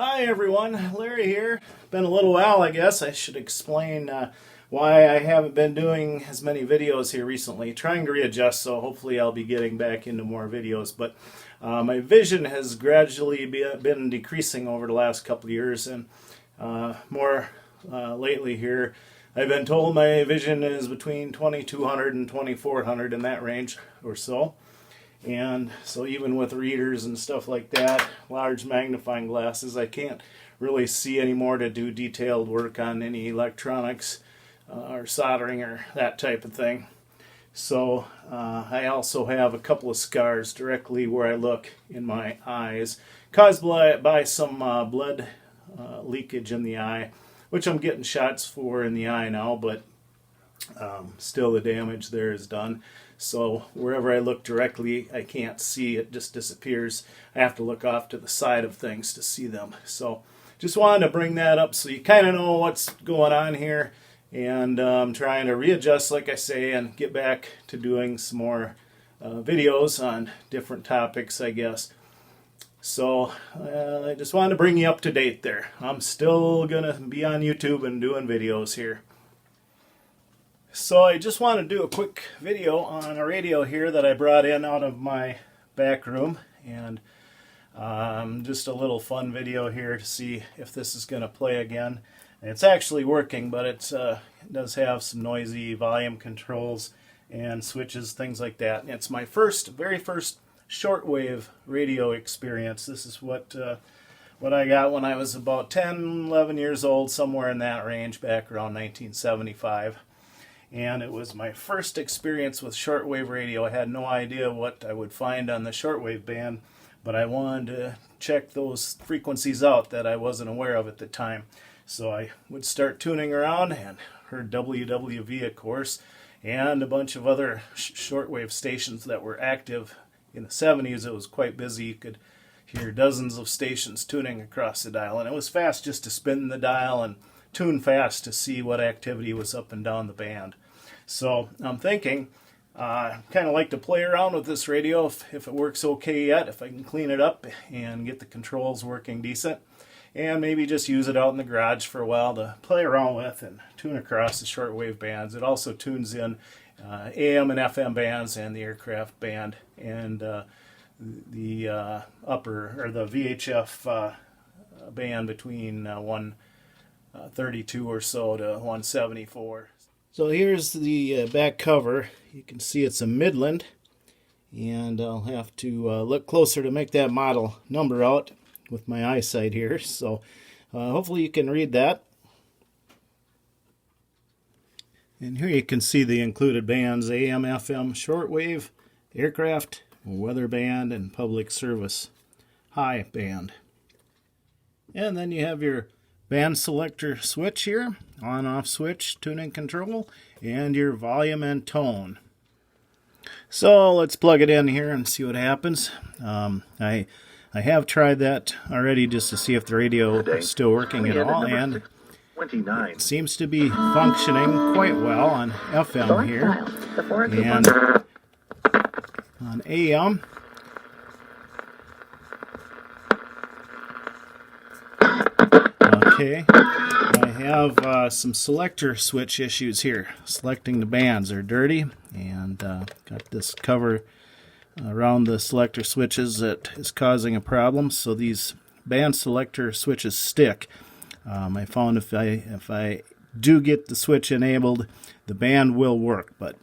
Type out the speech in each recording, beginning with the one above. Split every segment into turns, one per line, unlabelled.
Hi everyone, Larry here. Been a little while, I guess. I should explain why I haven't been doing as many videos here recently. Trying to readjust, so hopefully I'll be getting back into more videos. But my vision has gradually been decreasing over the last couple of years, and more lately here. I've been told my vision is between 2200 and 2400 in that range or so. And so even with readers and stuff like that, large magnifying glasses, I can't really see anymore to do detailed work on any electronics or soldering or that type of thing. So I also have a couple of scars directly where I look in my eyes, caused by some blood leakage in the eye, which I'm getting shots for in the eye now, but still the damage there is done. So wherever I look directly, I can't see. It just disappears. I have to look off to the side of things to see them. So just wanted to bring that up so you kind of know what's going on here. And I'm trying to readjust, like I say, and get back to doing some more videos on different topics, I guess. So I just wanted to bring you up to date there. I'm still going to be on YouTube and doing videos here. So I just want to do a quick video on a radio here that I brought in out of my back room, and just a little fun video here to see if this is going to play again. It's actually working, but it does have some noisy volume controls and switches, things like that. And it's my very first shortwave radio experience. This is what I got when I was about 10, 11 years old, somewhere in that range, back around 1975. And it was my first experience with shortwave radio. I had no idea what I would find on the shortwave band, but I wanted to check those frequencies out that I wasn't aware of at the time. So I would start tuning around and heard WWV, of course, and a bunch of other shortwave stations that were active in the 70s. It was quite busy. You could hear dozens of stations tuning across the dial, and it was fast just to spin the dial and tune fast to see what activity was up and down the band. So I'm thinking, kind of like to play around with this radio if it works okay yet, if I can clean it up and get the controls working decent, and maybe just use it out in the garage for a while to play around with and tune across the shortwave bands. It also tunes in AM and FM bands and the aircraft band and the upper or the VHF band between 132 or so to 174. So here's the back cover. You can see it's a Midland, and I'll have to look closer to make that model number out with my eyesight here. So hopefully you can read that. And here you can see the included bands: AM, FM, shortwave, aircraft, weather band, and public service high band. And then you have your band selector switch here, on-off switch, tuning control, and your volume and tone. So let's plug it in here and see what happens. I have tried that already just to see if the radio is still working at all, and it seems to be functioning quite well on FM here. And on AM, okay, I have some selector switch issues here. Selecting the bands are dirty, and got this cover around the selector switches that is causing a problem. So these band selector switches stick. I found if I do get the switch enabled, the band will work. But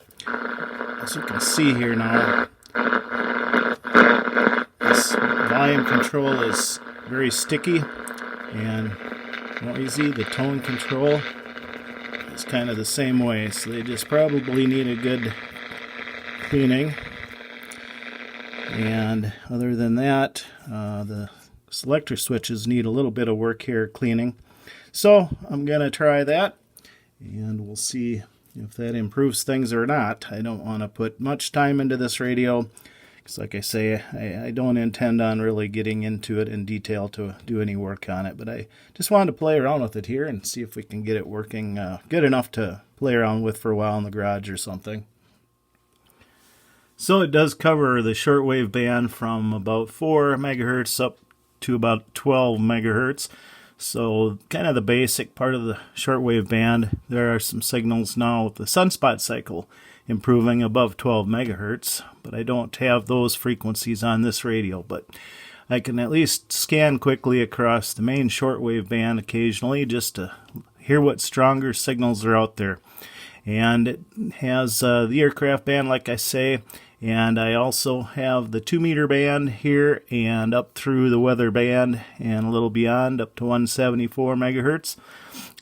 as you can see here now, this volume control is very sticky and noisy. The tone control is kind of the same way, so they just probably need a good cleaning. And other than that, the selector switches need a little bit of work here cleaning. So I'm going to try that, and we'll see if that improves things or not. I don't want to put much time into this radio, because like I say, I don't intend on really getting into it in detail to do any work on it, but I just wanted to play around with it here and see if we can get it working good enough to play around with for a while in the garage or something. So it does cover the shortwave band from about 4 megahertz up to about 12 megahertz. So kind of the basic part of the shortwave band. There are some signals now with the sunspot cycle improving above 12 megahertz, but I don't have those frequencies on this radio. But I can at least scan quickly across the main shortwave band occasionally just to hear what stronger signals are out there. And it has the aircraft band, like I say, and I also have the 2-meter band here and up through the weather band and a little beyond up to 174 megahertz.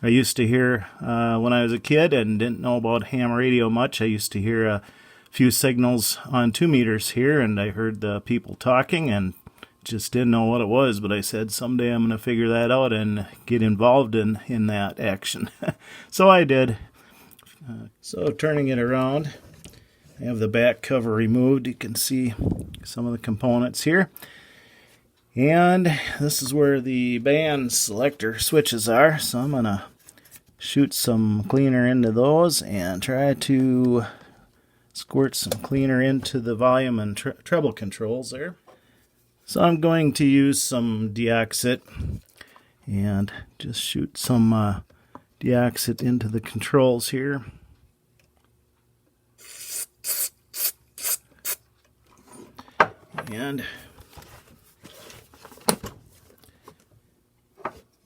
I used to hear, when I was a kid and didn't know about ham radio much, I used to hear a few signals on 2 meters here, and I heard the people talking and just didn't know what it was, but I said someday I'm going to figure that out and get involved in that action. So I did. So turning it around, I have the back cover removed. You can see some of the components here. And this is where the band selector switches are. So I'm going to shoot some cleaner into those and try to squirt some cleaner into the volume and treble controls there. So I'm going to use some deoxit and just shoot some deoxit into the controls here. And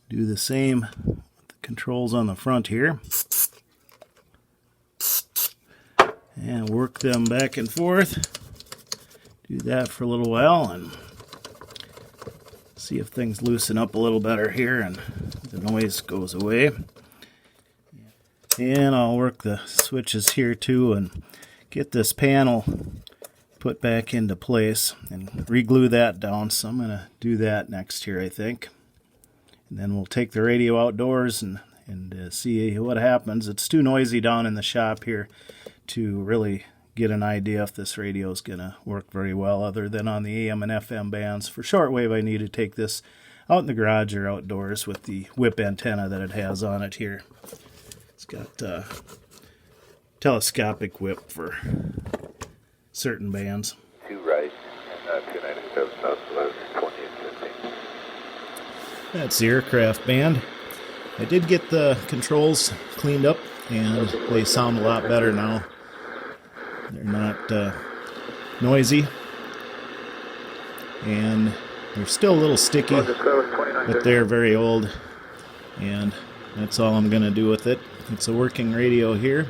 do the same with the controls on the front here. And work them back and forth. Do that for a little while and see if things loosen up a little better here and the noise goes away. And I'll work the switches here too and get this panel put back into place and re-glue that down. So I'm going to do that next here, I think. And then we'll take the radio outdoors and see what happens. It's too noisy down in the shop here to really get an idea if this radio is going to work very well other than on the AM and FM bands. For shortwave, I need to take this out in the garage or outdoors with the whip antenna that it has on it here. It's got telescopic whip for certain bands.
2 right, and 297 southwest, 20 and 15.
That's the aircraft band. I did get the controls cleaned up, and they sound a lot better now. They're not noisy, and they're still a little sticky, but they're very old, and that's all I'm going to do with it. It's a working radio here.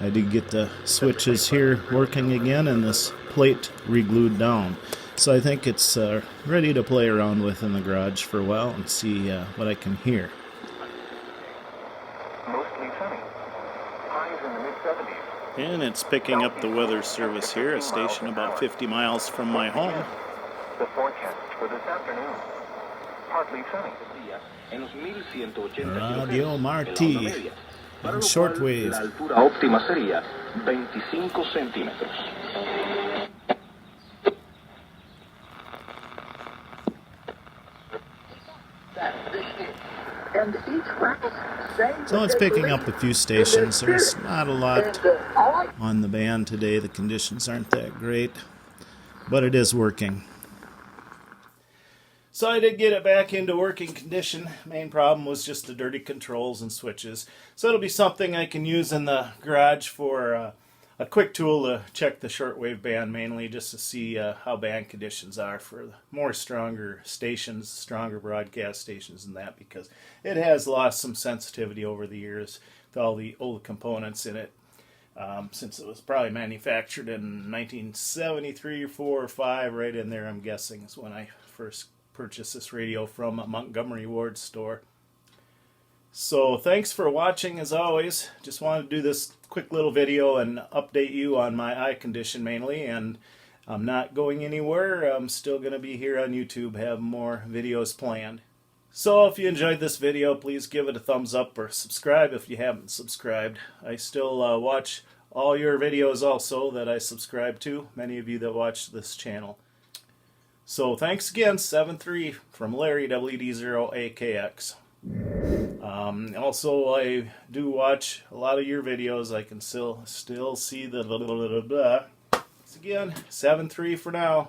I did get the switches here working again and this plate re-glued down. So I think it's ready to play around with in the garage for a while and see what I can hear.
Mostly sunny. Highs in the mid-70s.
And it's picking up the weather service here, a station about 50 miles from my home.
The forecast for this afternoon. Partly sunny.
Radio Marti. On shortwave.
La altura óptima sería 25 centímetros.
So it's picking up a few stations. There's not a lot on the band today. The conditions aren't that great, but it is working. So I did get it back into working condition. Main problem was just the dirty controls and switches. So it'll be something I can use in the garage for a quick tool to check the shortwave band, mainly just to see how band conditions are for more stronger stations, stronger broadcast stations than that, because it has lost some sensitivity over the years with all the old components in it. Since it was probably manufactured in 1973 or 4 or 5, right in there I'm guessing is when I first purchased this radio from a Montgomery Ward store. So thanks for watching as always. Just wanted to do this quick little video and update you on my eye condition mainly, and I'm not going anywhere. I'm still going to be here on YouTube, have more videos planned. So if you enjoyed this video, please give it a thumbs up or subscribe if you haven't subscribed. I still watch all your videos also that I subscribe to, many of you that watch this channel. So thanks again, 7-3 from Larry WD0AKX. Also, I do watch a lot of your videos. I can still see the Once again, 7-3 for now.